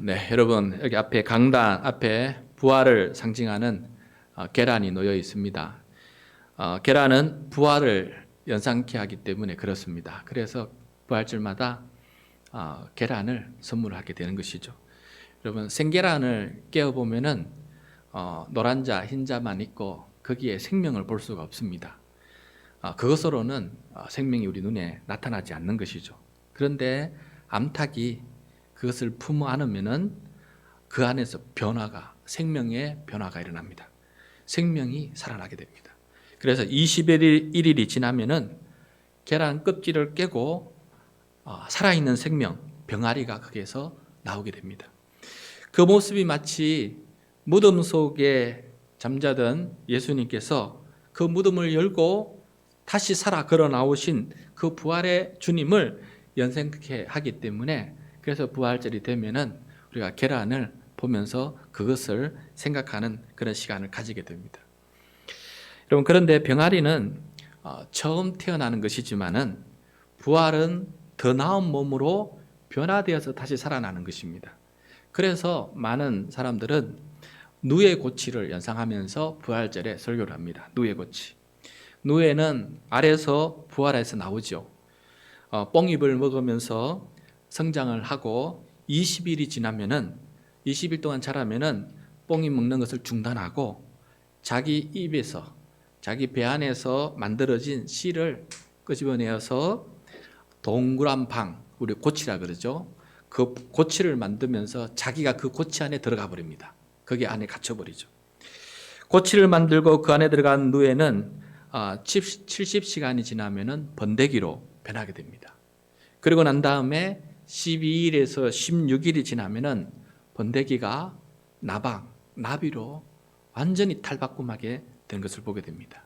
네, 여러분 여기 앞에 강단 앞에 부활을 상징하는 계란이 놓여 있습니다. 계란은 부활을 연상케 하기 때문에 그렇습니다. 그래서 부활절마다 계란을 선물하게 되는 것이죠. 여러분 생계란을 깨어 보면은 노란 자, 흰 자만 있고 거기에 생명을 볼 수가 없습니다. 그것으로는 생명이 우리 눈에 나타나지 않는 것이죠. 그런데 암탉이 그것을 품어 안으면은 그 안에서 생명의 변화가 일어납니다. 생명이 살아나게 됩니다. 그래서 21일이 지나면은 계란 껍질을 깨고 살아있는 생명, 병아리가 거기에서 나오게 됩니다. 그 모습이 마치 무덤 속에 잠자던 예수님께서 그 무덤을 열고 다시 살아 걸어 나오신 그 부활의 주님을 연상케 하기 때문에 그래서 부활절이 되면은 우리가 계란을 보면서 그것을 생각하는 그런 시간을 가지게 됩니다. 여러분 그런데 병아리는 처음 태어나는 것이지만은 부활은 더 나은 몸으로 변화되어서 다시 살아나는 것입니다. 그래서 많은 사람들은 누에 고치를 연상하면서 부활절에 설교를 합니다. 누에 고치. 누에는 알에서 부활해서 나오죠. 뽕잎을 먹으면서 성장을 하고 20일이 지나면은 20일 동안 자라면은 뽕잎 먹는 것을 중단하고 자기 입에서 자기 배 안에서 만들어진 씨를 끄집어내어서 동그란 방, 우리 고치라 그러죠. 그 고치를 만들면서 자기가 그 고치 안에 들어가 버립니다. 거기 안에 갇혀 버리죠. 고치를 만들고 그 안에 들어간 누에는 70시간이 지나면은 번데기로 변하게 됩니다. 그리고 난 다음에 12일에서 16일이 지나면은 번데기가 나비로 완전히 탈바꿈하게 된 것을 보게 됩니다.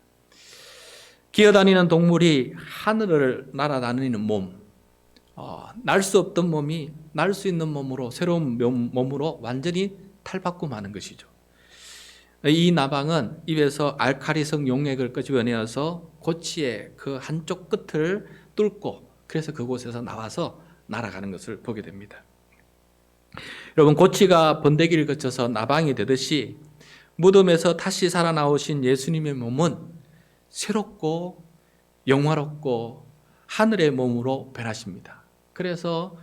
기어다니는 동물이 하늘을 날아다니는 몸, 날 수 없던 몸이 날 수 있는 몸으로 새로운 몸으로 완전히 탈바꿈하는 것이죠. 이 나방은 입에서 알칼리성 용액을 끄집어내어서 고치의 그 한쪽 끝을 뚫고 그래서 그곳에서 나와서 날아가는 것을 보게 됩니다. 여러분 고치가 번데기를 거쳐서 나방이 되듯이 무덤에서 다시 살아나오신 예수님의 몸은 새롭고 영화롭고 하늘의 몸으로 변하십니다. 그래서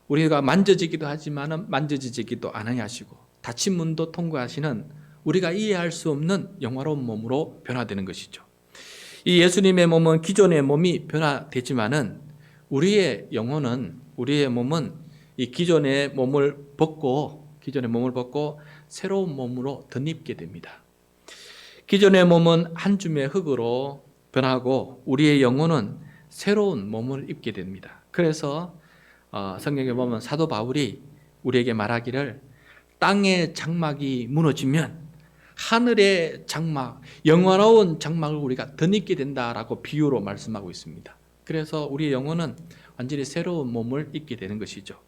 우리가 만져지기도 하지만 만져지지기도 않으시고 닫힌 문도 통과하시는 우리가 이해할 수 없는 영화로운 몸으로 변화되는 것이죠. 이 예수님의 몸은 기존의 몸이 변화되지만은 우리의 영혼은 우리의 몸은 이 기존의 몸을 벗고 새로운 몸으로 덧입게 됩니다. 기존의 몸은 한 줌의 흙으로 변하고 우리의 영혼은 새로운 몸을 입게 됩니다. 그래서 성경에 보면 사도 바울이 우리에게 말하기를 땅의 장막이 무너지면 하늘의 장막, 영원로운 장막을 우리가 덧입게 된다라고 비유로 말씀하고 있습니다. 그래서 우리의 영혼은 완전히 새로운 몸을 입게 되는 것이죠.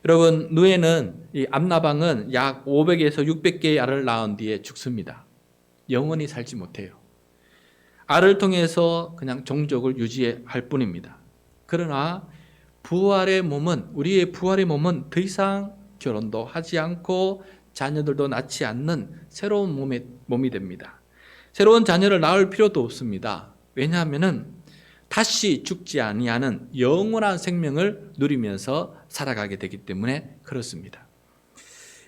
여러분 누에는 이 암나방은 약 500에서 600개의 알을 낳은 뒤에 죽습니다. 영원히 살지 못해요. 알을 통해서 그냥 종족을 유지할 뿐입니다. 그러나 우리의 부활의 몸은 더 이상 결혼도 하지 않고 자녀들도 낳지 않는 새로운 몸이 됩니다. 새로운 자녀를 낳을 필요도 없습니다. 왜냐하면은 다시 죽지 아니하는 영원한 생명을 누리면서 살아가게 되기 때문에 그렇습니다.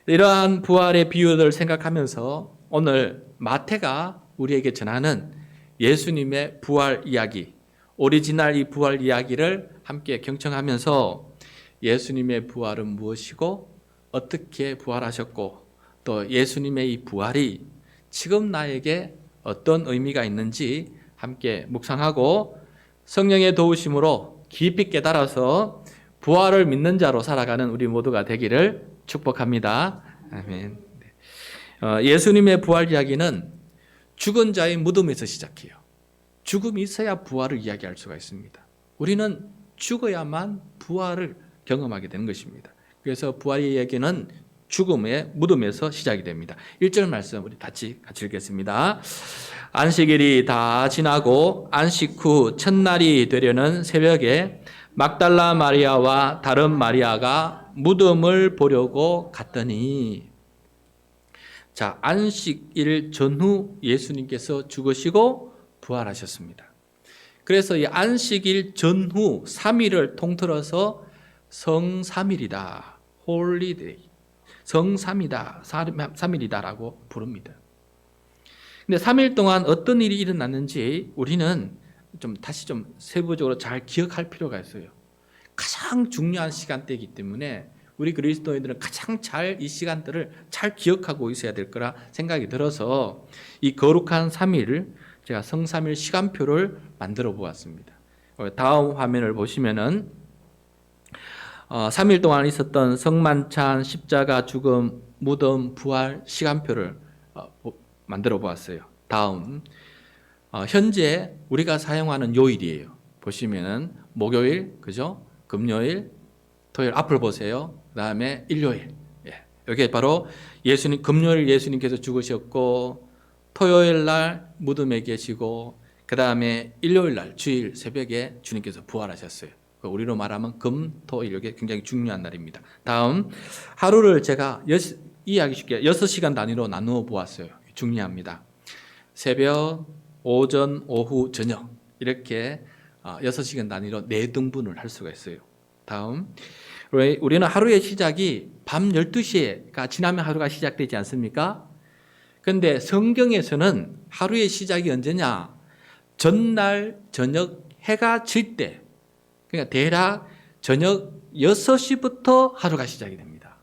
이러한 부활의 비유를 생각하면서 오늘 마태가 우리에게 전하는 예수님의 부활 이야기, 오리지널 이 부활 이야기를 함께 경청하면서 예수님의 부활은 무엇이고 어떻게 부활하셨고 또 예수님의 이 부활이 지금 나에게 어떤 의미가 있는지 함께 묵상하고 성령의 도우심으로 깊이 깨달아서 부활을 믿는 자로 살아가는 우리 모두가 되기를 축복합니다. 아멘. 예수님의 부활 이야기는 죽은 자의 무덤에서 시작해요. 죽음이 있어야 부활을 이야기할 수가 있습니다. 우리는 죽어야만 부활을 경험하게 되는 것입니다. 그래서 부활의 이야기는 죽음의 무덤에서 시작이 됩니다. 1절 말씀 우리 같이 읽겠습니다. 안식일이 다 지나고 안식 후 첫날이 되려는 새벽에 막달라 마리아와 다른 마리아가 무덤을 보려고 갔더니 자, 안식일 전후 예수님께서 죽으시고 부활하셨습니다. 그래서 이 안식일 전후 3일을 통틀어서 성삼일이다. 홀리데이. 성삼이다. 3일이다라고 부릅니다. 근데 3일 동안 어떤 일이 일어났는지 우리는 다시 세부적으로 잘 기억할 필요가 있어요. 가장 중요한 시간대이기 때문에 우리 그리스도인들은 가장 잘 이 시간들을 잘 기억하고 있어야 될 거라 생각이 들어서 이 거룩한 3일 제가 성삼일 시간표를 만들어 보았습니다. 다음 화면을 보시면은 3일 동안 있었던 성만찬, 십자가, 죽음, 무덤, 부활 시간표를 만들어 보았어요. 다음 현재 우리가 사용하는 요일이에요. 보시면은 목요일, 그죠? 금요일, 토요일 앞을 보세요. 그 다음에 일요일. 여기 바로 금요일 예수님께서 죽으셨고, 토요일 날 무덤에 계시고, 그 다음에 일요일 날 주일 새벽에 주님께서 부활하셨어요. 우리로 말하면 금, 토, 일, 이게 굉장히 중요한 날입니다. 다음 하루를 제가 이해하기 쉽게 6시간 단위로 나누어 보았어요. 중요합니다. 새벽, 오전, 오후, 저녁 이렇게 6시간 단위로 4등분을 할 수가 있어요. 다음 우리는 하루의 시작이 밤 12시가 지나면 하루가 시작되지 않습니까? 그런데 성경에서는 하루의 시작이 언제냐? 전날 저녁 해가 질 때, 그러니까 대략 저녁 6시부터 하루가 시작이 됩니다.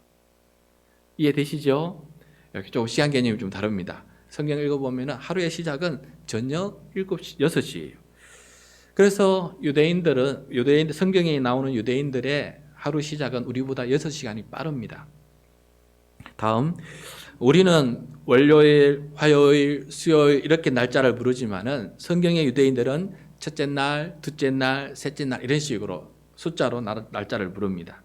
이해되시죠? 이렇게 조금 시간 개념이 좀 다릅니다. 성경 읽어보면 하루의 시작은 저녁 7시, 6시예요. 그래서 성경에 나오는 유대인들의 하루 시작은 우리보다 6시간이 빠릅니다. 다음, 우리는 월요일, 화요일, 수요일 이렇게 날짜를 부르지만은 성경의 유대인들은 첫째 날, 둘째 날, 셋째 날 이런 식으로 숫자로 날짜를 부릅니다.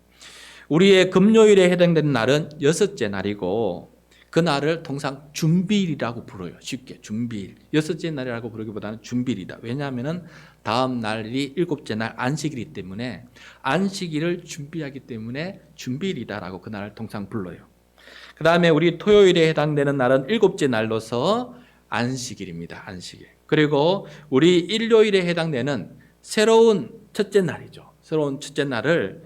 우리의 금요일에 해당되는 날은 6째 날이고 그 날을 통상 준비일이라고 불러요. 쉽게 준비일. 6째 날이라고 부르기보다는 준비일이다. 왜냐하면 다음 날이 7째 날 안식일이기 때문에 안식일을 준비하기 때문에 준비일이다라고 그 날을 통상 불러요. 그 다음에 우리 토요일에 해당되는 날은 7째 날로서 안식일입니다. 안식일. 그리고 우리 일요일에 해당되는 새로운 첫째 날이죠. 새로운 첫째 날을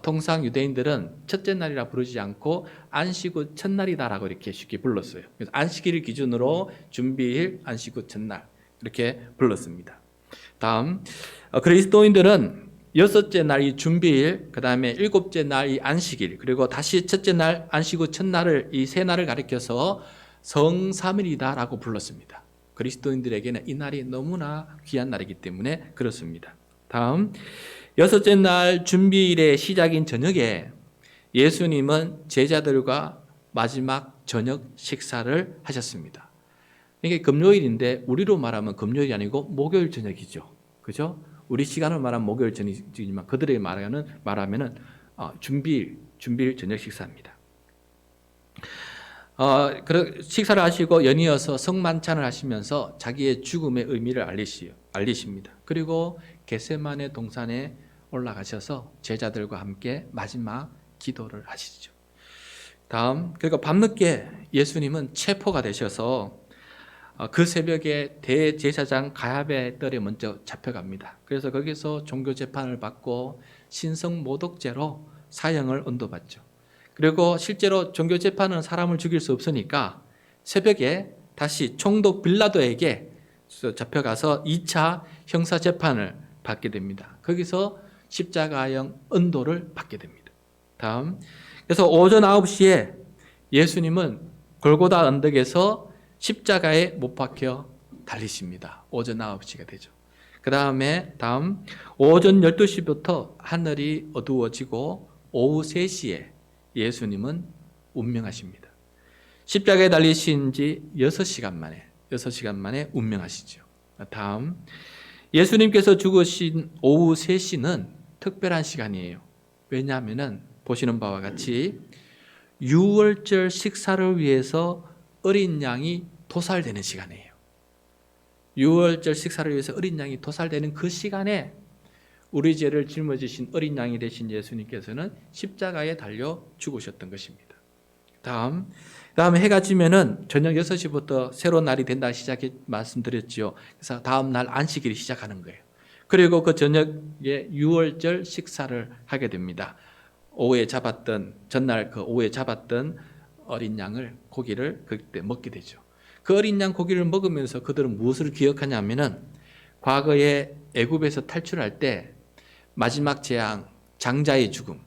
통상 유대인들은 첫째 날이라 부르지 않고 안식 후 첫날이다라고 이렇게 쉽게 불렀어요. 그래서 안식일을 기준으로 준비일, 안식 후 첫날 이렇게 불렀습니다. 다음 그리스도인들은 6째 날이 준비일, 그 다음에 7째 날이 안식일, 그리고 다시 첫째 날 안식 후 첫날을 이 세 날을 가리켜서 성삼일이다라고 불렀습니다. 그리스도인들에게는 이 날이 너무나 귀한 날이기 때문에 그렇습니다. 다음 6째 날 준비일의 시작인 저녁에 예수님은 제자들과 마지막 저녁 식사를 하셨습니다. 이게 금요일인데 우리로 말하면 금요일이 아니고 목요일 저녁이죠. 그죠? 우리 시간을 말하면 목요일 저녁이지만 그들에게 말하면은 준비일 저녁 식사입니다. 식사를 하시고 연이어서 성만찬을 하시면서 자기의 죽음의 의미를 알리십니다. 그리고 겟세마네 동산에 올라가셔서 제자들과 함께 마지막 기도를 하시죠. 다음, 그리고 밤늦게 예수님은 체포가 되셔서 그 새벽에 대제사장 가야베의 뜰에 먼저 잡혀갑니다. 그래서 거기서 종교 재판을 받고 신성 모독죄로 사형을 언도받죠. 그리고 실제로 종교 재판은 사람을 죽일 수 없으니까 새벽에 다시 총독 빌라도에게 잡혀가서 2차 형사 재판을 받게 됩니다. 거기서 십자가형 언도를 받게 됩니다. 다음, 그래서 오전 9시에 예수님은 골고다 언덕에서 십자가에 못 박혀 달리십니다. 오전 9시가 되죠. 그 다음에 오전 12시부터 하늘이 어두워지고 오후 3시에 예수님은 운명하십니다. 십자가에 달리신 지 6시간 만에 운명하시죠. 다음, 예수님께서 죽으신 오후 3시는 특별한 시간이에요. 왜냐하면 보시는 바와 같이 유월절 식사를 위해서 어린 양이 도살되는 시간이에요. 유월절 식사를 위해서 어린 양이 도살되는 그 시간에 우리 죄를 짊어지신 어린 양이 되신 예수님께서는 십자가에 달려 죽으셨던 것입니다. 다음에 해가 지면은 저녁 6시부터 새로운 날이 된다 시작해 말씀드렸죠. 그래서 다음 날 안식일이 시작하는 거예요. 그리고 그 저녁에 유월절 식사를 하게 됩니다. 오후에 잡았던 전날 그 오후에 잡았던 어린 양을 고기를 그때 먹게 되죠. 그 어린 양 고기를 먹으면서 그들은 무엇을 기억하냐면은 과거에 애굽에서 탈출할 때 마지막 재앙 장자의 죽음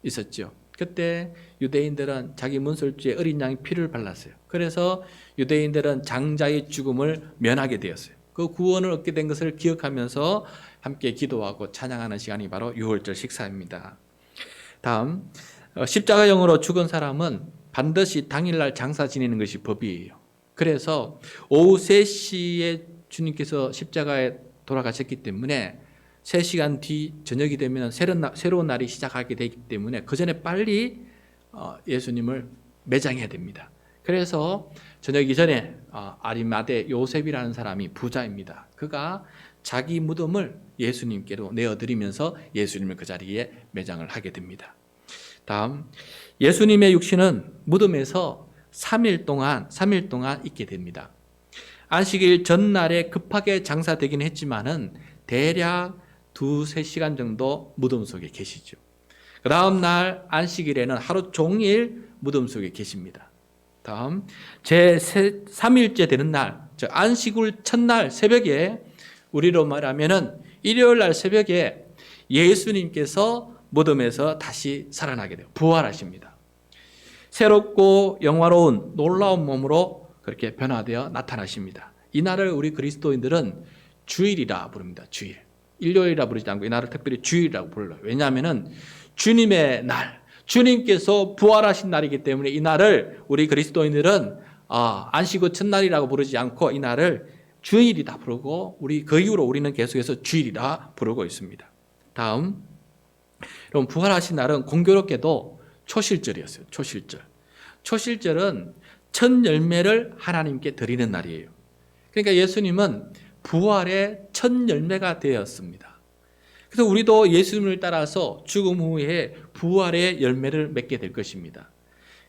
있었죠. 그때 유대인들은 자기 문설주에 어린 양의 피를 발랐어요. 그래서 유대인들은 장자의 죽음을 면하게 되었어요. 그 구원을 얻게 된 것을 기억하면서 함께 기도하고 찬양하는 시간이 바로 유월절 식사입니다. 다음, 십자가형으로 죽은 사람은 반드시 당일날 장사 지내는 것이 법이에요. 그래서 오후 3시에 주님께서 십자가에 돌아가셨기 때문에 3시간 뒤 저녁이 되면 새로운 날이 시작하게 되기 때문에 그 전에 빨리 예수님을 매장해야 됩니다. 그래서 저녁 이전에 아리마대 요셉이라는 사람이 부자입니다. 그가 자기 무덤을 예수님께로 내어드리면서 예수님을 그 자리에 매장을 하게 됩니다. 다음, 예수님의 육신은 무덤에서 3일 동안 있게 됩니다. 안식일 전날에 급하게 장사되긴 했지만은 대략 2-3시간 정도 무덤 속에 계시죠. 그 다음 날 안식일에는 하루 종일 무덤 속에 계십니다. 다음, 제3일째 되는 날, 즉 안식일 첫날 새벽에 우리로 말하면은 일요일 날 새벽에 예수님께서 무덤에서 다시 살아나게 돼요. 부활하십니다. 새롭고 영화로운 놀라운 몸으로 그렇게 변화되어 나타나십니다. 이 날을 우리 그리스도인들은 주일이라 부릅니다. 주일. 일요일이라 부르지 않고 이 날을 특별히 주일이라고 불러요. 왜냐하면 주님의 날, 주님께서 부활하신 날이기 때문에 이 날을 우리 그리스도인들은 안식 후 첫날이라고 부르지 않고 이 날을 주일이다 부르고 그 이후로 우리는 계속해서 주일이라 부르고 있습니다. 다음, 여러분 부활하신 날은 공교롭게도 초실절이었어요. 초실절은 첫 열매를 하나님께 드리는 날이에요. 그러니까 예수님은 부활의 첫 열매가 되었습니다. 그래서 우리도 예수님을 따라서 죽음 후에 부활의 열매를 맺게 될 것입니다.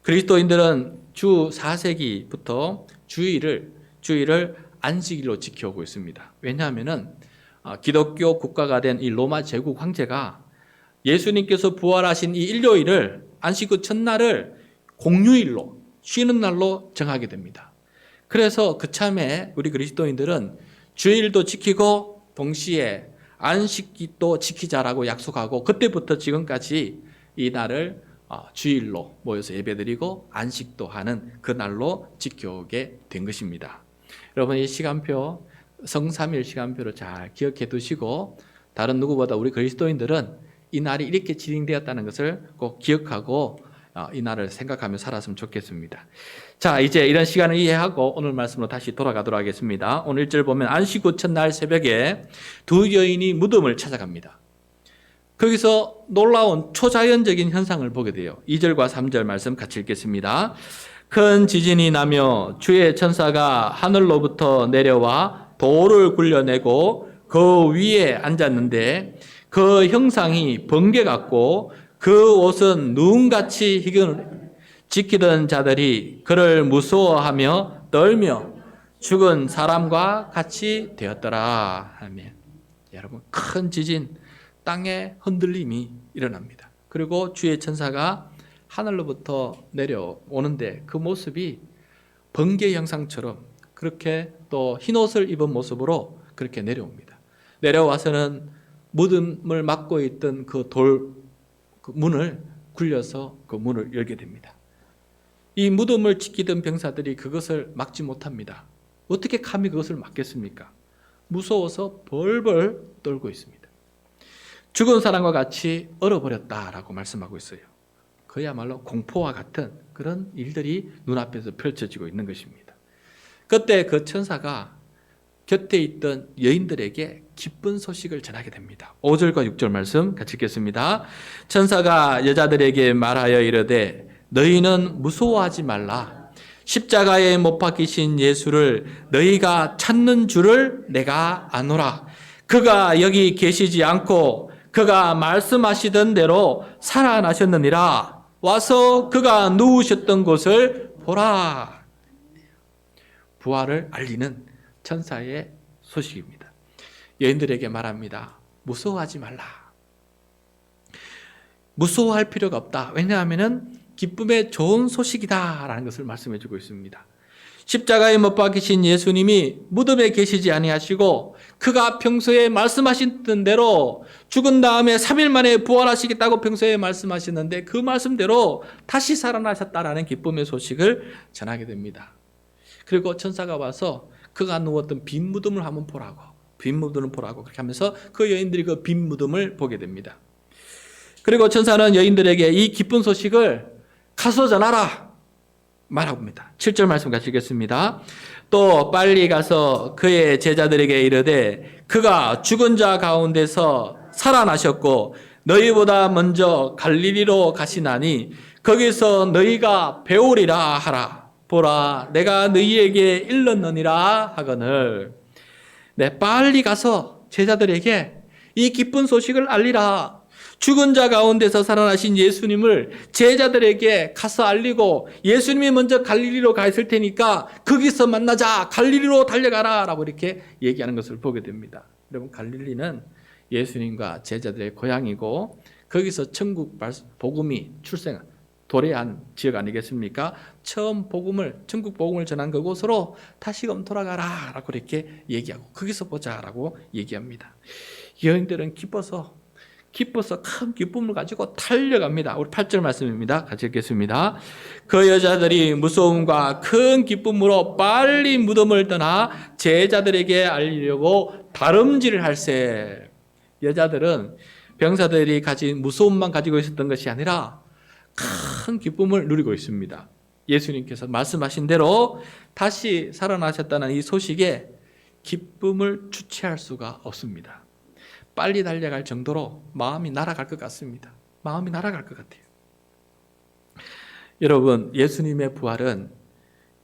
그리스도인들은 주 4세기부터 주일을 안식일로 지켜오고 있습니다. 왜냐하면 기독교 국가가 된 이 로마 제국 황제가 예수님께서 부활하신 이 일요일을 안식 후 첫날을 공휴일로 쉬는 날로 정하게 됩니다. 그래서 그참에 우리 그리스도인들은 주일도 지키고 동시에 안식일도 지키자라고 약속하고 그때부터 지금까지 이 날을 주일로 모여서 예배드리고 안식도 하는 그 날로 지켜오게 된 것입니다. 여러분 이 시간표 성삼일 시간표를 잘 기억해 두시고 다른 누구보다 우리 그리스도인들은 이 날이 이렇게 진행되었다는 것을 꼭 기억하고 이 날을 생각하며 살았으면 좋겠습니다. 자, 이제 이런 시간을 이해하고 오늘 말씀으로 다시 돌아가도록 하겠습니다. 오늘 1절 보면 안식 후 첫날 새벽에 두 여인이 무덤을 찾아갑니다. 거기서 놀라운 초자연적인 현상을 보게 돼요. 2절과 3절 말씀 같이 읽겠습니다. 큰 지진이 나며 주의 천사가 하늘로부터 내려와 돌을 굴려내고 그 위에 앉았는데 그 형상이 번개 같고 그 옷은 눈같이 희경을 지키던 자들이 그를 무서워하며 떨며 죽은 사람과 같이 되었더라 하며 여러분 큰 지진 땅의 흔들림이 일어납니다. 그리고 주의 천사가 하늘로부터 내려오는데 그 모습이 번개 형상처럼 그렇게 또 흰옷을 입은 모습으로 그렇게 내려옵니다. 내려와서는 무덤을 막고 있던 그 문을 굴려서 그 문을 열게 됩니다. 이 무덤을 지키던 병사들이 그것을 막지 못합니다. 어떻게 감히 그것을 막겠습니까? 무서워서 벌벌 떨고 있습니다. 죽은 사람과 같이 얼어버렸다라고 말씀하고 있어요. 그야말로 공포와 같은 그런 일들이 눈앞에서 펼쳐지고 있는 것입니다. 그때 그 천사가 곁에 있던 여인들에게 기쁜 소식을 전하게 됩니다. 5절과 6절 말씀 같이 읽겠습니다. 천사가 여자들에게 말하여 이르되 너희는 무서워하지 말라. 십자가에 못 박히신 예수를 너희가 찾는 줄을 내가 아노라. 그가 여기 계시지 않고 그가 말씀하시던 대로 살아나셨느니라. 와서 그가 누우셨던 곳을 보라. 부활을 알리는 천사의 소식입니다. 여인들에게 말합니다. 무서워하지 말라. 무서워할 필요가 없다. 왜냐하면 기쁨의 좋은 소식이다라는 것을 말씀해 주고 있습니다. 십자가에 못 박히신 예수님이 무덤에 계시지 아니하시고 그가 평소에 말씀하셨던 대로 죽은 다음에 3일 만에 부활하시겠다고 평소에 말씀하셨는데 그 말씀대로 다시 살아나셨다라는 기쁨의 소식을 전하게 됩니다. 그리고 천사가 와서 그가 누웠던 빈 무덤을 한번 보라고, 빈 무덤을 보라고 그렇게 하면서 그 여인들이 그 빈 무덤을 보게 됩니다. 그리고 천사는 여인들에게 이 기쁜 소식을 가서 전하라 말하고 합니다. 7절 말씀 같이 읽겠습니다. 또 빨리 가서 그의 제자들에게 이르되 그가 죽은 자 가운데서 살아나셨고 너희보다 먼저 갈릴리로 가시나니 거기서 너희가 배우리라 하라. 보라 내가 너희에게 일렀느니라 하거늘. 네, 빨리 가서 제자들에게 이 기쁜 소식을 알리라. 죽은 자 가운데서 살아나신 예수님을 제자들에게 가서 알리고 예수님이 먼저 갈릴리로 가 있을 테니까 거기서 만나자. 갈릴리로 달려가라 라고 이렇게 얘기하는 것을 보게 됩니다. 여러분 갈릴리는 예수님과 제자들의 고향이고 거기서 천국 복음이 도래한 지역 아니겠습니까? 처음 천국 복음을 전한 그곳으로 다시금 돌아가라 라고 이렇게 얘기하고 거기서 보자 라고 얘기합니다. 여인들은 기뻐서 큰 기쁨을 가지고 달려갑니다. 우리 8절 말씀입니다. 같이 읽겠습니다. 그 여자들이 무서움과 큰 기쁨으로 빨리 무덤을 떠나 제자들에게 알리려고 다름질을 할세. 여자들은 병사들이 가진 무서움만 가지고 있었던 것이 아니라 큰 기쁨을 누리고 있습니다. 예수님께서 말씀하신 대로 다시 살아나셨다는 이 소식에 기쁨을 주체할 수가 없습니다. 빨리 달려갈 정도로 마음이 날아갈 것 같습니다. 마음이 날아갈 것 같아요. 여러분, 예수님의 부활은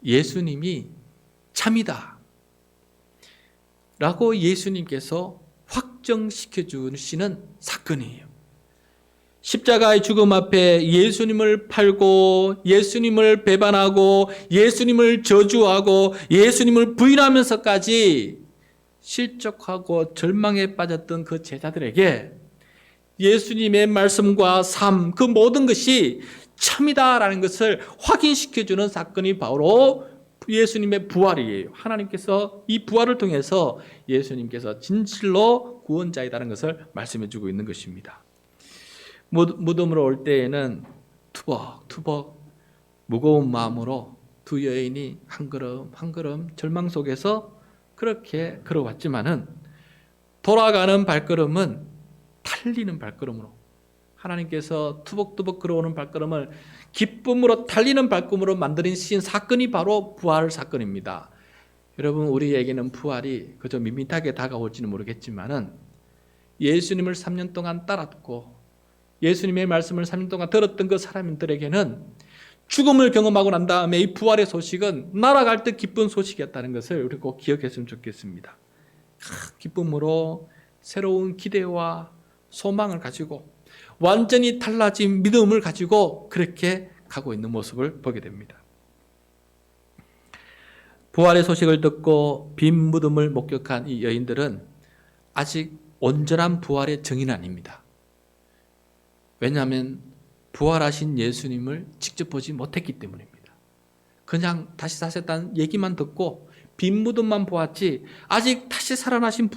예수님이 참이다 라고 예수님께서 확정시켜 주시는 사건이에요. 십자가의 죽음 앞에 예수님을 팔고 예수님을 배반하고 예수님을 저주하고 예수님을 부인하면서까지 실족하고 절망에 빠졌던 그 제자들에게 예수님의 말씀과 삶, 그 모든 것이 참이다라는 것을 확인시켜주는 사건이 바로 예수님의 부활이에요. 하나님께서 이 부활을 통해서 예수님께서 진실로 구원자이다라는 것을 말씀해주고 있는 것입니다. 무덤으로 올 때에는 투벅투벅 무거운 마음으로 두 여인이 한 걸음 한 걸음 절망 속에서 그렇게 걸어왔지만은 돌아가는 발걸음은 달리는 발걸음으로 하나님께서 투벅투벅 걸어오는 발걸음을 기쁨으로 달리는 발걸음으로 만드신 사건이 바로 부활 사건입니다. 여러분 우리에게는 부활이 그저 밋밋하게 다가올지는 모르겠지만은 예수님을 3년 동안 따랐고 예수님의 말씀을 3년 동안 들었던 그 사람들에게는 죽음을 경험하고 난 다음에 이 부활의 소식은 날아갈 듯 기쁜 소식이었다는 것을 우리 꼭 기억했으면 좋겠습니다. 기쁨으로 새로운 기대와 소망을 가지고 완전히 달라진 믿음을 가지고 그렇게 가고 있는 모습을 보게 됩니다. 부활의 소식을 듣고 빈 무덤을 목격한 이 여인들은 아직 온전한 부활의 증인 아닙니다. 왜냐하면 부활하신 예수님을 직접 보지 못했기 때문입니다. 그냥 다시 사셨다는 얘기만 듣고 빈 무덤만 보았지 아직 다시 살아나신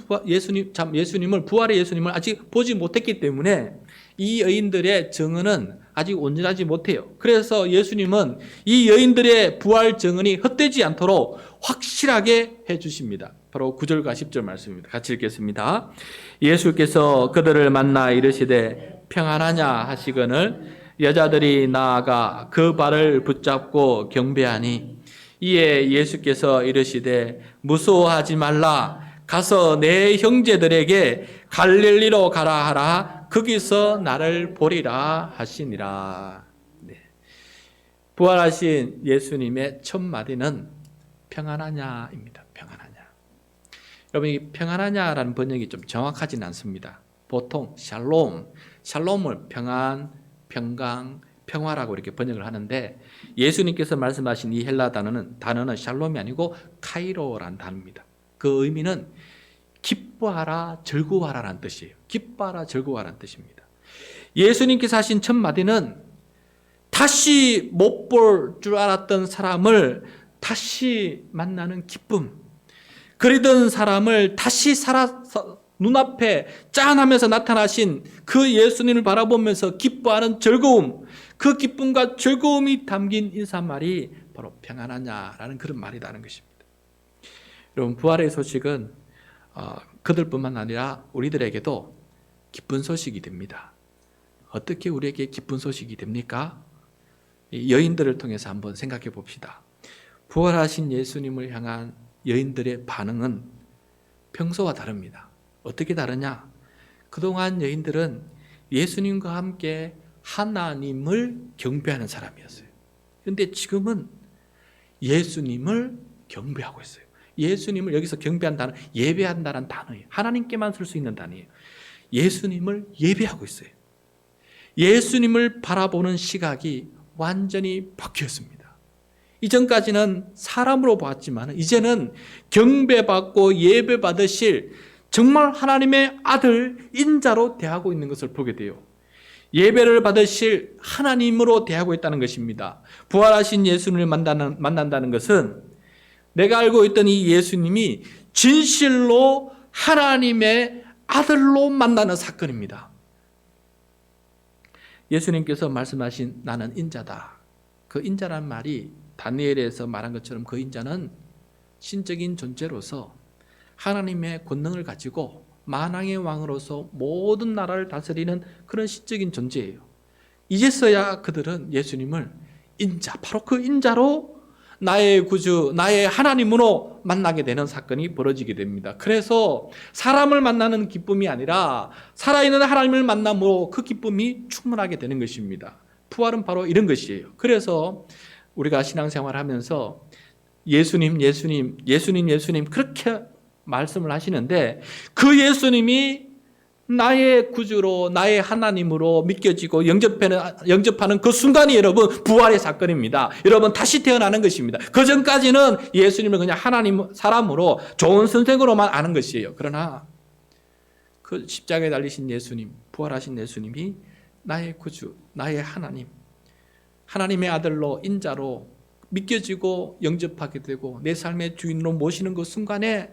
예수님을 부활의 예수님을 아직 보지 못했기 때문에 이 여인들의 증언은 아직 온전하지 못해요. 그래서 예수님은 이 여인들의 부활 증언이 헛되지 않도록 확실하게 해주십니다. 바로 9절과 10절 말씀입니다. 같이 읽겠습니다. 예수께서 그들을 만나 이르시되 평안하냐 하시거늘 여자들이 나아가 그 발을 붙잡고 경배하니 이에 예수께서 이르시되 무서워하지 말라 가서 내 형제들에게 갈릴리로 가라 하라 거기서 나를 보리라 하시니라. 네. 부활하신 예수님의 첫 마디는 평안하냐입니다. 평안하냐. 여러분 이 평안하냐라는 번역이 좀 정확하진 않습니다. 보통 샬롬을 평안, 평강, 평화라고 이렇게 번역을 하는데 예수님께서 말씀하신 이 헬라 단어는 샬롬이 아니고 카이로라는 단어입니다. 그 의미는 기뻐하라, 즐거워하라라는 뜻이에요. 기뻐하라, 즐거워하라는 뜻입니다. 예수님께서 하신 첫 마디는 다시 못 볼 줄 알았던 사람을 다시 만나는 기쁨, 그리던 사람을 다시 살아서 눈앞에 짠하면서 나타나신 그 예수님을 바라보면서 기뻐하는 즐거움, 그 기쁨과 즐거움이 담긴 인사말이 바로 평안하냐라는 그런 말이라는 것입니다. 여러분, 부활의 소식은 그들뿐만 아니라 우리들에게도 기쁜 소식이 됩니다. 어떻게 우리에게 기쁜 소식이 됩니까? 여인들을 통해서 한번 생각해 봅시다. 부활하신 예수님을 향한 여인들의 반응은 평소와 다릅니다. 어떻게 다르냐? 그동안 여인들은 예수님과 함께 하나님을 경배하는 사람이었어요. 그런데 지금은 예수님을 경배하고 있어요. 예수님을 여기서 경배한다는 예배한다는 단어예요. 하나님께만 쓸 수 있는 단어예요. 예수님을 예배하고 있어요. 예수님을 바라보는 시각이 완전히 바뀌었습니다. 이전까지는 사람으로 봤지만 이제는 경배받고 예배받으실 정말 하나님의 아들 인자로 대하고 있는 것을 보게 돼요. 예배를 받으실 하나님으로 대하고 있다는 것입니다. 부활하신 예수님을 만난다는 것은 내가 알고 있던 이 예수님이 진실로 하나님의 아들로 만나는 사건입니다. 예수님께서 말씀하신 나는 인자다. 그 인자란 말이 다니엘에서 말한 것처럼 그 인자는 신적인 존재로서 하나님의 권능을 가지고 만왕의 왕으로서 모든 나라를 다스리는 그런 신적인 존재예요. 이제서야 그들은 예수님을 인자, 바로 그 인자로 나의 구주, 나의 하나님으로 만나게 되는 사건이 벌어지게 됩니다. 그래서 사람을 만나는 기쁨이 아니라 살아있는 하나님을 만남으로 그 기쁨이 충만하게 되는 것입니다. 부활은 바로 이런 것이에요. 그래서 우리가 신앙생활을 하면서 예수님 그렇게 말씀을 하시는데 그 예수님이 나의 구주로 나의 하나님으로 믿겨지고 영접하는 그 순간이 여러분 부활의 사건입니다. 여러분 다시 태어나는 것입니다. 그 전까지는 예수님을 그냥 하나님 사람으로 좋은 선생으로만 아는 것이에요. 그러나 그 십자가에 달리신 예수님, 부활하신 예수님이 나의 구주, 나의 하나님, 하나님의 아들로 인자로 믿겨지고 영접하게 되고 내 삶의 주인으로 모시는 그 순간에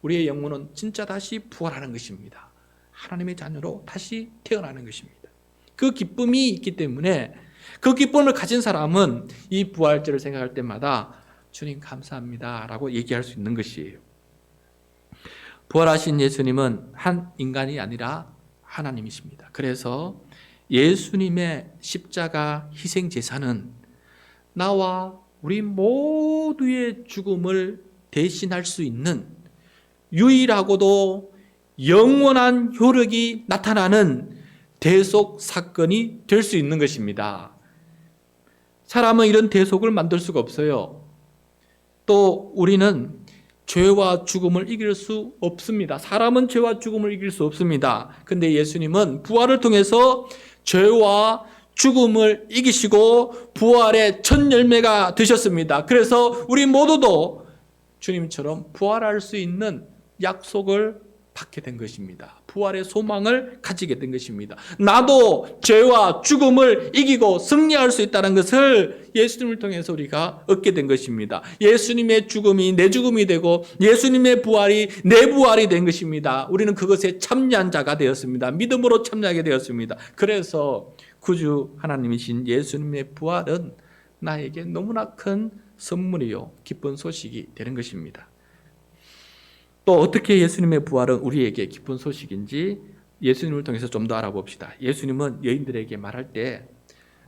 우리의 영혼은 진짜 다시 부활하는 것입니다. 하나님의 자녀로 다시 태어나는 것입니다. 그 기쁨이 있기 때문에 그 기쁨을 가진 사람은 이 부활절을 생각할 때마다 주님 감사합니다 라고 얘기할 수 있는 것이에요. 부활하신 예수님은 한 인간이 아니라 하나님이십니다. 그래서 예수님의 십자가 희생제사는 나와 우리 모두의 죽음을 대신할 수 있는 유일하고도 영원한 효력이 나타나는 대속 사건이 될 수 있는 것입니다. 사람은 이런 대속을 만들 수가 없어요. 또 우리는 죄와 죽음을 이길 수 없습니다. 사람은 죄와 죽음을 이길 수 없습니다. 근데 예수님은 부활을 통해서 죄와 죽음을 이기시고 부활의 첫 열매가 되셨습니다. 그래서 우리 모두도 주님처럼 부활할 수 있는 약속을 받게 된 것입니다. 부활의 소망을 가지게 된 것입니다. 나도 죄와 죽음을 이기고 승리할 수 있다는 것을 예수님을 통해서 우리가 얻게 된 것입니다. 예수님의 죽음이 내 죽음이 되고 예수님의 부활이 내 부활이 된 것입니다. 우리는 그것에 참여한 자가 되었습니다. 믿음으로 참여하게 되었습니다. 그래서 구주 하나님이신 예수님의 부활은 나에게 너무나 큰 선물이요 기쁜 소식이 되는 것입니다. 또 어떻게 예수님의 부활은 우리에게 기쁜 소식인지 예수님을 통해서 좀 더 알아봅시다. 예수님은 여인들에게 말할 때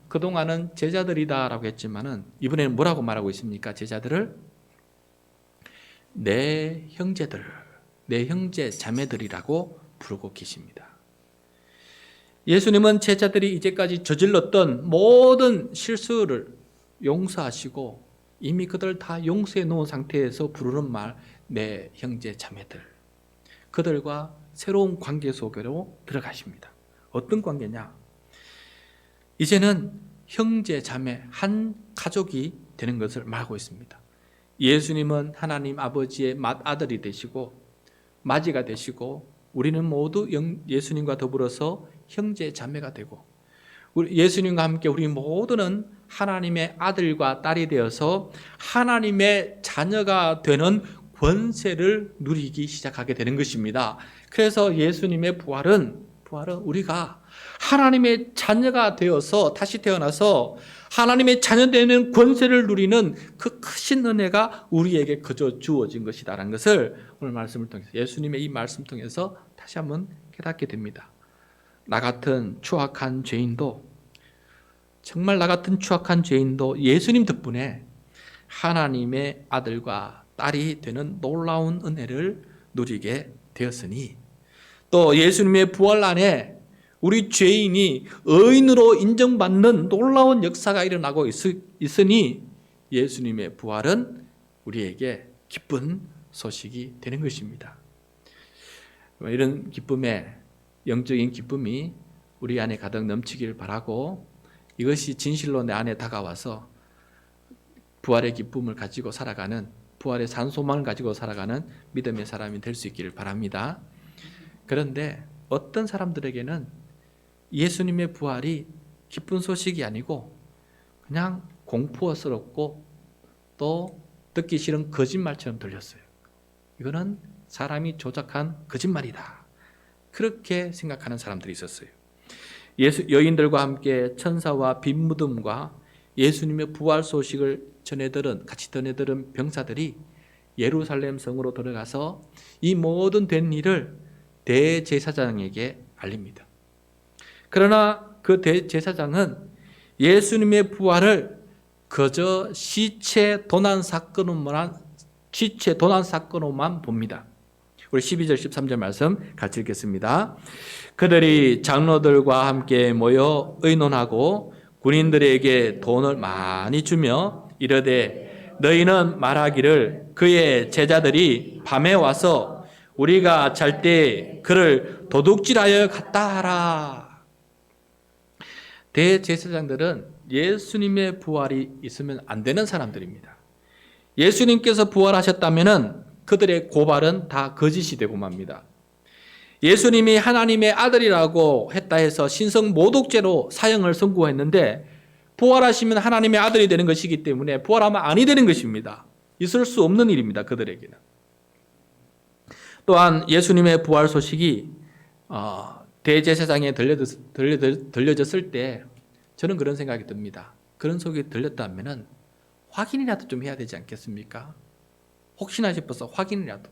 그동안은 제자들이다라고 했지만은 이번에는 뭐라고 말하고 있습니까? 제자들을 내 형제들, 내 형제 자매들이라고 부르고 계십니다. 예수님은 제자들이 이제까지 저질렀던 모든 실수를 용서하시고 이미 그들 다 용서해 놓은 상태에서 부르는 말, 내 형제 자매들, 그들과 새로운 관계 속으로 들어가십니다. 어떤 관계냐? 이제는 형제, 자매, 한 가족이 되는 것을 말하고 있습니다. 예수님은 하나님 아버지의 맏아들이 되시고 맏이가 되시고 우리는 모두 예수님과 더불어서 형제, 자매가 되고 예수님과 함께 우리 모두는 하나님의 아들과 딸이 되어서 하나님의 자녀가 되는 권세를 누리기 시작하게 되는 것입니다. 그래서 예수님의 부활은 우리가 하나님의 자녀가 되어서 다시 태어나서 하나님의 자녀 되는 권세를 누리는 그 크신 은혜가 우리에게 그저 주어진 것이다라는 것을 오늘 말씀을 통해서 예수님의 이 말씀 통해서 다시 한번 깨닫게 됩니다. 나 같은 추악한 죄인도 정말 나 같은 추악한 죄인도 예수님 덕분에 하나님의 아들과 딸이 되는 놀라운 은혜를 누리게 되었으니 또 예수님의 부활 안에 우리 죄인이 의인으로 인정받는 놀라운 역사가 일어나고 있으니 예수님의 부활은 우리에게 기쁜 소식이 되는 것입니다. 이런 기쁨에 영적인 기쁨이 우리 안에 가득 넘치기를 바라고 이것이 진실로 내 안에 다가와서 부활의 기쁨을 가지고 살아가는 부활의 산소망을 가지고 살아가는 믿음의 사람이 될 수 있기를 바랍니다. 그런데 어떤 사람들에게는 예수님의 부활이 기쁜 소식이 아니고 그냥 공포스럽고 또 듣기 싫은 거짓말처럼 들렸어요. 이거는 사람이 조작한 거짓말이다. 그렇게 생각하는 사람들이 있었어요. 여인들과 함께 천사와 빈 무덤과 예수님의 부활 소식을 같이 전해들은 병사들이 예루살렘 성으로 들어가서 이 모든 된 일을 대제사장에게 알립니다. 그러나 그 대제사장은 예수님의 부활을 그저 시체 도난 사건으로만 봅니다. 우리 12절 13절 말씀 같이 읽겠습니다. 그들이 장로들과 함께 모여 의논하고 군인들에게 돈을 많이 주며 이르되 너희는 말하기를 그의 제자들이 밤에 와서 우리가 잘 때 그를 도둑질하여 갔다 하라. 대제사장들은 예수님의 부활이 있으면 안 되는 사람들입니다. 예수님께서 부활하셨다면 그들의 고발은 다 거짓이 되고 맙니다. 예수님이 하나님의 아들이라고 했다 해서 신성 모독죄로 사형을 선고했는데 부활하시면 하나님의 아들이 되는 것이기 때문에 부활하면 아니 되는 것입니다. 있을 수 없는 일입니다. 그들에게는. 또한 예수님의 부활 소식이 대제사장에 들려졌을 때 저는 그런 생각이 듭니다. 그런 소식이 들렸다면 확인이라도 좀 해야 되지 않겠습니까? 혹시나 싶어서 확인이라도.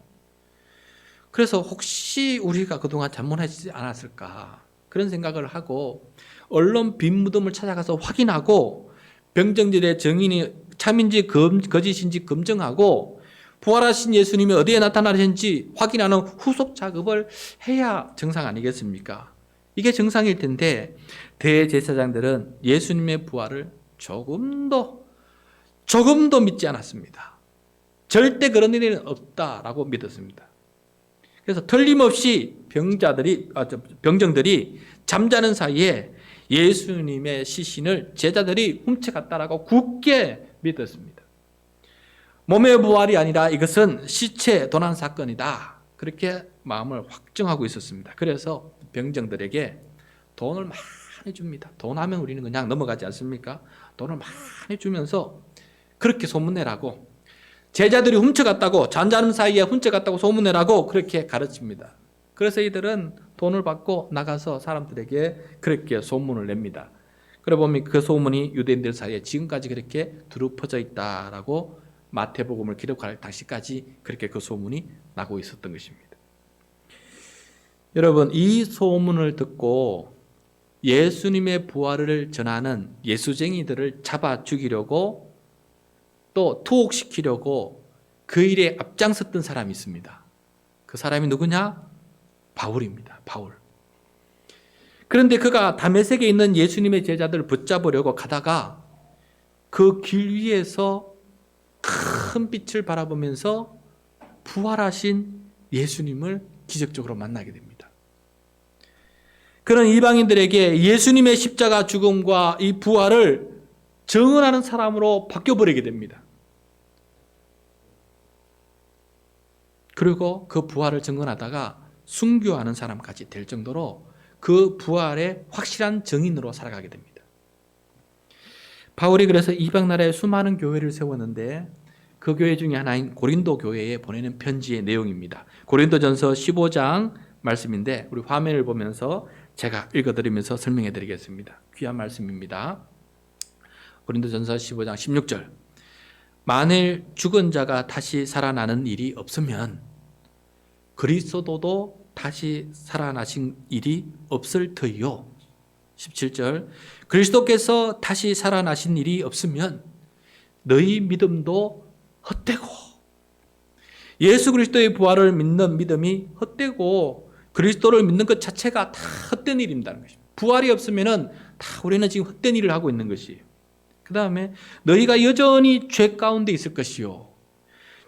그래서 혹시 우리가 그동안 잘못하지 않았을까 그런 생각을 하고 언론 빈 무덤을 찾아가서 확인하고 병정들의 정인이 참인지 거짓인지 검증하고 부활하신 예수님이 어디에 나타나셨는지 확인하는 후속 작업을 해야 정상 아니겠습니까? 이게 정상일 텐데 대제사장들은 예수님의 부활을 조금도 믿지 않았습니다. 절대 그런 일은 없다라고 믿었습니다. 그래서 틀림없이 병정들이 잠자는 사이에 예수님의 시신을 제자들이 훔쳐갔다라고 굳게 믿었습니다. 몸의 부활이 아니라 이것은 시체 도난 사건이다. 그렇게 마음을 확정하고 있었습니다. 그래서 병정들에게 돈을 많이 줍니다. 돈 하면 우리는 그냥 넘어가지 않습니까? 돈을 많이 주면서 그렇게 소문내라고 제자들이 훔쳐갔다고 잠자는 사이에 훔쳐갔다고 소문내라고 그렇게 가르칩니다. 그래서 이들은 돈을 받고 나가서 사람들에게 그렇게 소문을 냅니다. 그래 보면 그 소문이 유대인들 사이에 지금까지 그렇게 두루 퍼져 있다라고 마태복음을 기록할 당시까지 그렇게 그 소문이 나고 있었던 것입니다. 여러분, 이 소문을 듣고 예수님의 부활을 전하는 예수쟁이들을 잡아 죽이려고 또 투옥시키려고 그 일에 앞장섰던 사람이 있습니다. 그 사람이 누구냐? 바울입니다. 바울. 그런데 그가 다메섹에 있는 예수님의 제자들을 붙잡으려고 가다가 그 길 위에서 큰 빛을 바라보면서 부활하신 예수님을 기적적으로 만나게 됩니다. 그런 이방인들에게 예수님의 십자가 죽음과 이 부활을 증언하는 사람으로 바뀌어버리게 됩니다. 그리고 그 부활을 증언하다가 순교하는 사람까지 될 정도로 그 부활의 확실한 증인으로 살아가게 됩니다. 바울이 그래서 이방 나라에 수많은 교회를 세웠는데 그 교회 중에 하나인 고린도 교회에 보내는 편지의 내용입니다. 고린도전서 15장 말씀인데 우리 화면을 보면서 제가 읽어드리면서 설명해 드리겠습니다. 귀한 말씀입니다. 고린도전서 15장 16절. 만일 죽은 자가 다시 살아나는 일이 없으면 그리스도도 다시 살아나신 일이 없을 터이요. 17절. 그리스도께서 다시 살아나신 일이 없으면 너희 믿음도 헛되고, 예수 그리스도의 부활을 믿는 믿음이 헛되고 그리스도를 믿는 것 자체가 다 헛된 일입니다. 부활이 없으면 다 우리는 지금 헛된 일을 하고 있는 것이에요. 그 다음에 너희가 여전히 죄 가운데 있을 것이요.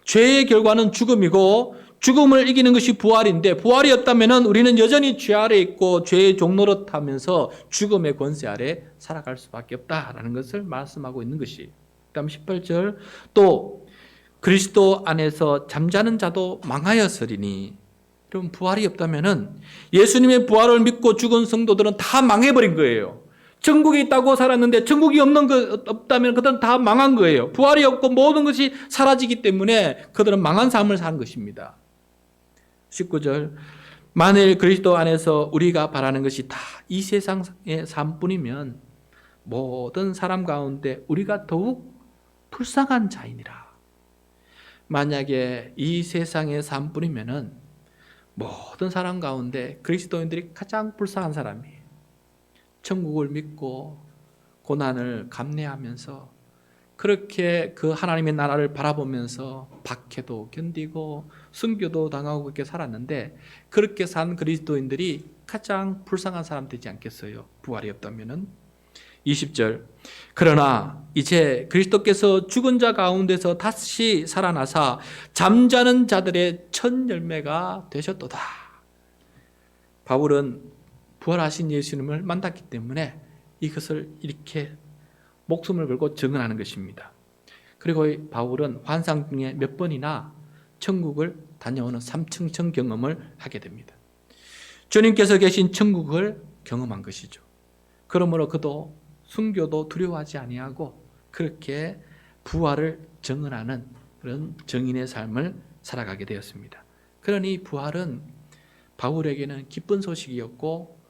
죄의 결과는 죽음이고 죽음을 이기는 것이 부활인데 부활이 없다면 우리는 여전히 죄 아래 있고 죄의 종노릇하면서 죽음의 권세 아래 살아갈 수밖에 없다라는 것을 말씀하고 있는 것이에요. 그 다음 18절. 또 그리스도 안에서 잠자는 자도 망하였으리니, 그럼 부활이 없다면 예수님의 부활을 믿고 죽은 성도들은 다 망해버린 거예요. 천국에 있다고 살았는데 천국이 없다면 그들은 다 망한 거예요. 부활이 없고 모든 것이 사라지기 때문에 그들은 망한 삶을 사는 것입니다. 19절. 만일 그리스도 안에서 우리가 바라는 것이 다 이 세상의 삶뿐이면 모든 사람 가운데 우리가 더욱 불쌍한 자이니라. 만약에 이 세상의 삶뿐이면은 모든 사람 가운데 그리스도인들이 가장 불쌍한 사람이에요. 천국을 믿고 고난을 감내하면서 그렇게 그 하나님의 나라를 바라보면서 박해도 견디고 순교도 당하고 그렇게 살았는데, 그렇게 산 그리스도인들이 가장 불쌍한 사람 되지 않겠어요? 부활이 없다면은. 20절. 그러나 이제 그리스도께서 죽은 자 가운데서 다시 살아나사 잠자는 자들의 첫 열매가 되셨도다. 바울은 부활하신 예수님을 만났기 때문에 이것을 이렇게 목숨을 걸고 증언하는 것입니다. 그리고 바울은 환상 중에 몇 번이나 천국을 다녀오는 삼층천 경험을 하게 됩니다. 주님께서 계신 천국을 경험한 것이죠. 그러므로 그도 순교도 두려워하지 아니하고 그렇게 부활을 증언하는 그런 증인의 삶을 살아가게 되었습니다. 그러니 부활은 바울에게는 기쁜 소식이었고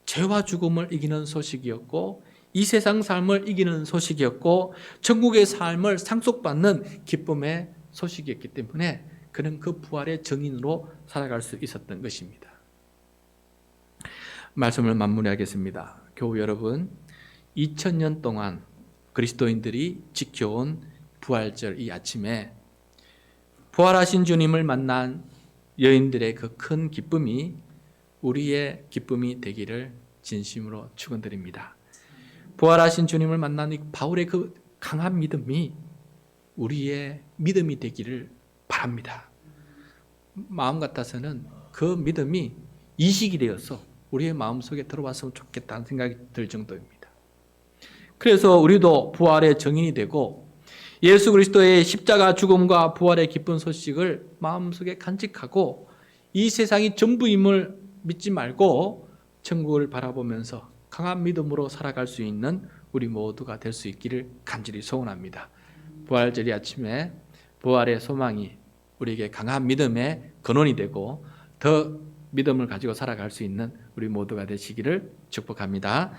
죄와 죽음을 이기는 소식이었고 이 세상 삶을 이기는 소식이었고 천국의 삶을 상속받는 기쁨의 소식이었기 때문에 그는 그 부활의 증인으로 살아갈 수 있었던 것입니다. 말씀을 마무리하겠습니다. 교우 여러분, 2000년 동안 그리스도인들이 지켜온 부활절 이 아침에 부활하신 주님을 만난 여인들의 그 큰 기쁨이 우리의 기쁨이 되기를 진심으로 축원드립니다. 부활하신 주님을 만난 이 바울의 그 강한 믿음이 우리의 믿음이 되기를 바랍니다. 마음 같아서는 그 믿음이 이식이 되어서 우리의 마음속에 들어왔으면 좋겠다는 생각이 들 정도입니다. 그래서 우리도 부활의 증인이 되고 예수 그리스도의 십자가 죽음과 부활의 기쁜 소식을 마음속에 간직하고 이 세상이 전부임을 믿지 말고 천국을 바라보면서 강한 믿음으로 살아갈 수 있는 우리 모두가 될 수 있기를 간절히 소원합니다. 부활절이 아침에 부활의 소망이 우리에게 강한 믿음의 근원이 되고 더 믿음을 가지고 살아갈 수 있는 우리 모두가 되시기를 축복합니다.